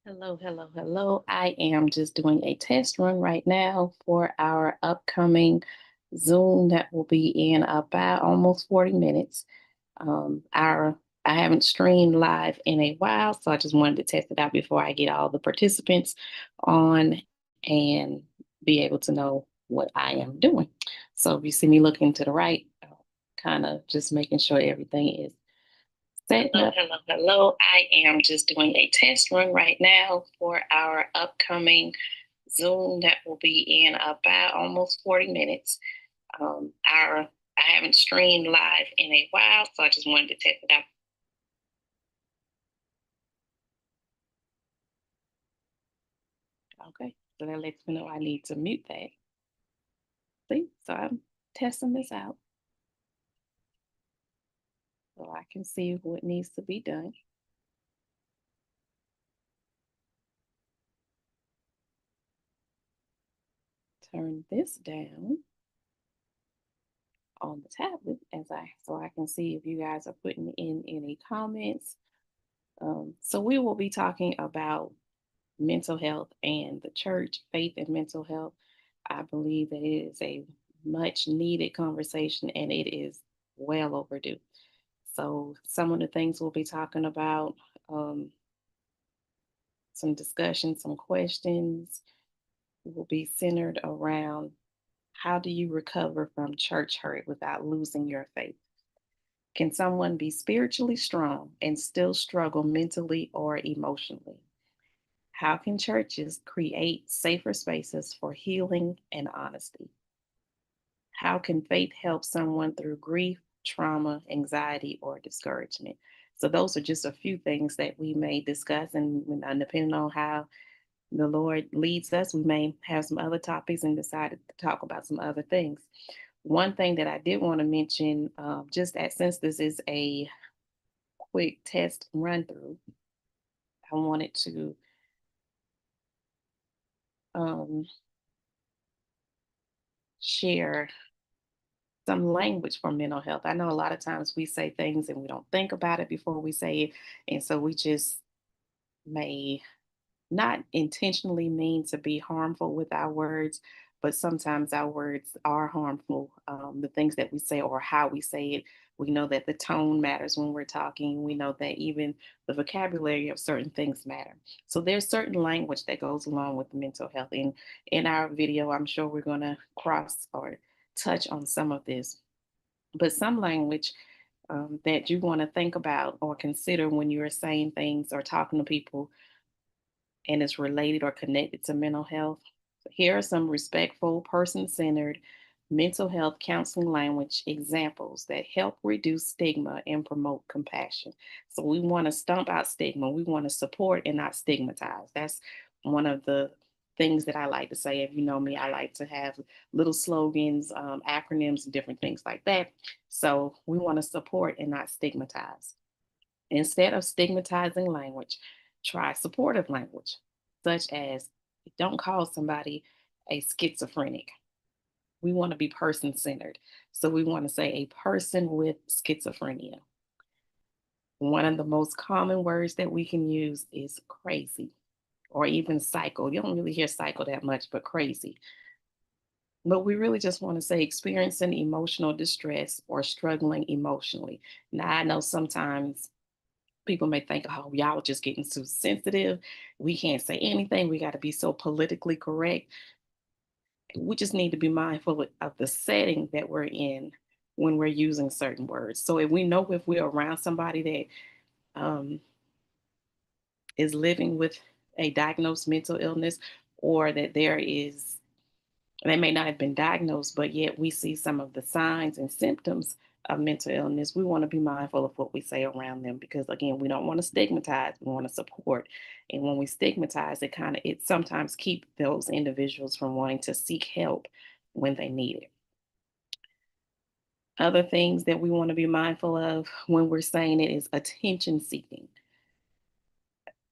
Hello, hello, hello. I am just doing a test run right now for our upcoming Zoom that will be in about almost 40 minutes. Our I haven't streamed live in a while, so I just wanted to test it out before I get all the participants on and be able to know what I am doing. So if you see me looking to the right, kind of just making sure everything is set up. Hello, hello. I am just doing a test run right now for our upcoming Zoom that will be in about almost 40 minutes. Our I haven't streamed live in a while, so I just wanted to test it out. Okay, so that lets me know I need to mute that. See, so I'm testing this out so I can see what needs to be done. Turn this down on the tablet so I can see if you guys are putting in any comments. So we will be talking about mental health and the church, faith and mental health. I believe that it is a much needed conversation and it is well overdue. So some of the things we'll be talking about, um, some discussion, some questions will be centered around how do you recover from church hurt without losing your faith? Can someone be spiritually strong and still struggle mentally or emotionally? How can churches create safer spaces for healing and honesty? How can faith help someone through grief, trauma, anxiety, or discouragement? So, those are just a few things that we may discuss, and depending on how the Lord leads us, we may have some other topics and decide to talk about some other things. One thing that I did want to mention, just that since this is a quick test run through, I wanted to um, share some language for mental health. I know a lot of times we say things and we don't think about it before we say it. And so we just may not intentionally mean to be harmful with our words, but sometimes our words are harmful. The things that we say or how we say it, we know that the tone matters when we're talking. We know that even the vocabulary of certain things matter. So there's certain language that goes along with mental health. And in our video, I'm sure we're going to cross or touch on some of this. But some language that you want to think about or consider when you're saying things or talking to people and it's related or connected to mental health. So here are some respectful, person centered mental health counseling language examples that help reduce stigma and promote compassion. So we want to stomp out stigma, we want to support and not stigmatize. That's one of the things that I like to say. If you know me, I like to have little slogans, acronyms, and different things like that. So we want to support and not stigmatize. Instead of stigmatizing language, try supportive language, such as don't call somebody a schizophrenic. We want to be person centered. So we want to say a person with schizophrenia. One of the most common words that we can use is crazy or even psycho. You don't really hear psycho that much, but crazy. But we really just want to say experiencing emotional distress or struggling emotionally. Now, I know sometimes people may think, oh, y'all just getting too sensitive. We can't say anything. We got to be so politically correct. We just need to be mindful of the setting that we're in when we're using certain words. So if we're around somebody that is living with a diagnosed mental illness, or that they may not have been diagnosed, but yet we see some of the signs and symptoms of mental illness, we want to be mindful of what we say around them because again, we don't want to stigmatize, we want to support. And when we stigmatize, it sometimes keep those individuals from wanting to seek help when they need it. Other things that we want to be mindful of when we're saying it is attention seeking.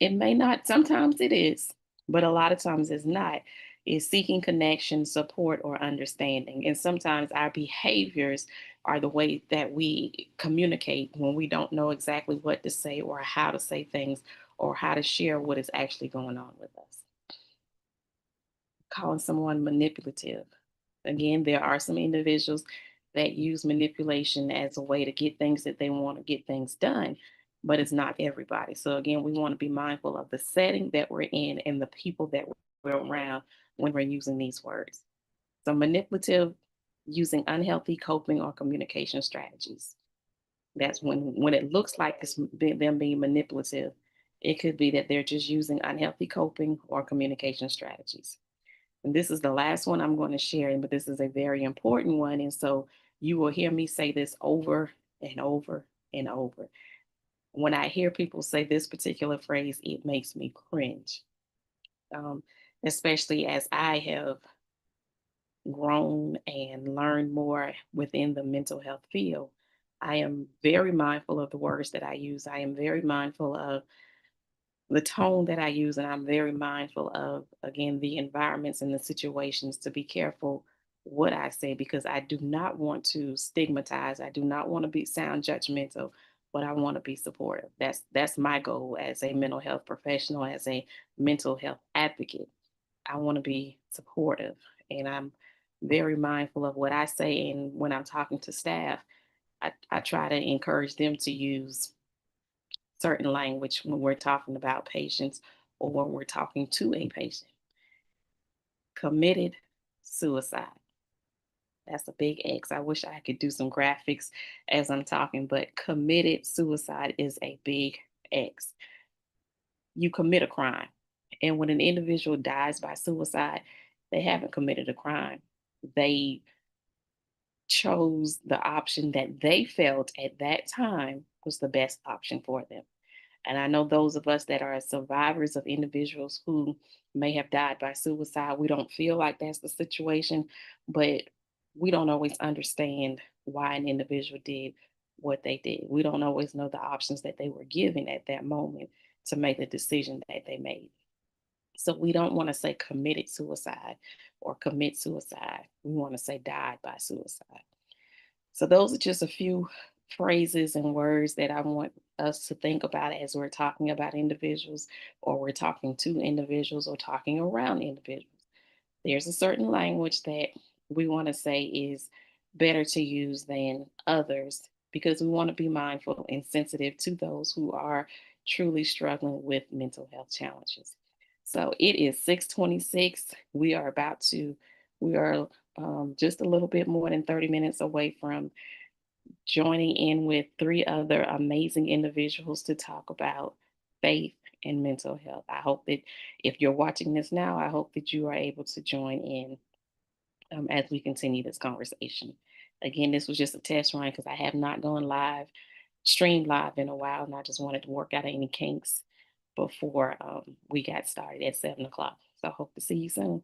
It may not, sometimes it is, but a lot of times it's not. Is seeking connection, support, or understanding. And sometimes our behaviors are the way that we communicate when we don't know exactly what to say or how to say things, or how to share what is actually going on with us. Calling someone manipulative. Again, there are some individuals that use manipulation as a way to get things that they want to get things done, but it's not everybody. So, again, we want to be mindful of the setting that we're in and the people that we're around when we're using these words. So, manipulative, using unhealthy coping or communication strategies. That's when it looks like them being manipulative. It could be that they're just using unhealthy coping or communication strategies. And this is the last one I'm going to share, but this is a very important one. And so you will hear me say this over and over and over. When I hear people say this particular phrase, it makes me cringe, um, especially as I have grown and learned more within the mental health field. I am very mindful of the words that I use. I am very mindful of the tone that I use, and I'm very mindful of, again, the environments and the situations to be careful what I say because I do not want to stigmatize. I do not want to be sound judgmental, but I want to be supportive. That's my goal as a mental health professional, as a mental health advocate. I want to be supportive, and I'm very mindful of what I say. And when I'm talking to staff, I try to encourage them to use certain language when we're talking about patients or when we're talking to a patient. Committed suicide. That's a big X. I wish I could do some graphics as I'm talking, but committed suicide is a big X. You commit a crime. And when an individual dies by suicide, they haven't committed a crime. They chose the option that they felt at that time was the best option for them. And I know those of us that are survivors of individuals who may have died by suicide, we don't feel like that's the situation, but we don't always understand why an individual did what they did. We don't always know the options that they were given at that moment to make the decision that they made. So we don't want to say committed suicide or commit suicide. We want to say died by suicide. So those are just a few phrases and words that I want us to think about as we're talking about individuals or we're talking to individuals or talking around individuals. There's a certain language that we want to say is better to use than others because we want to be mindful and sensitive to those who are truly struggling with mental health challenges. So it is 6:26. We are just a little bit more than 30 minutes away from joining in with three other amazing individuals to talk about faith and mental health. I hope that if you're watching this now, I hope that you are able to join in as we continue this conversation. Again, this was just a test run because I have not gone live, streamed live in a while, and I just wanted to work out any kinks before we got started at 7 o'clock. So I hope to see you soon.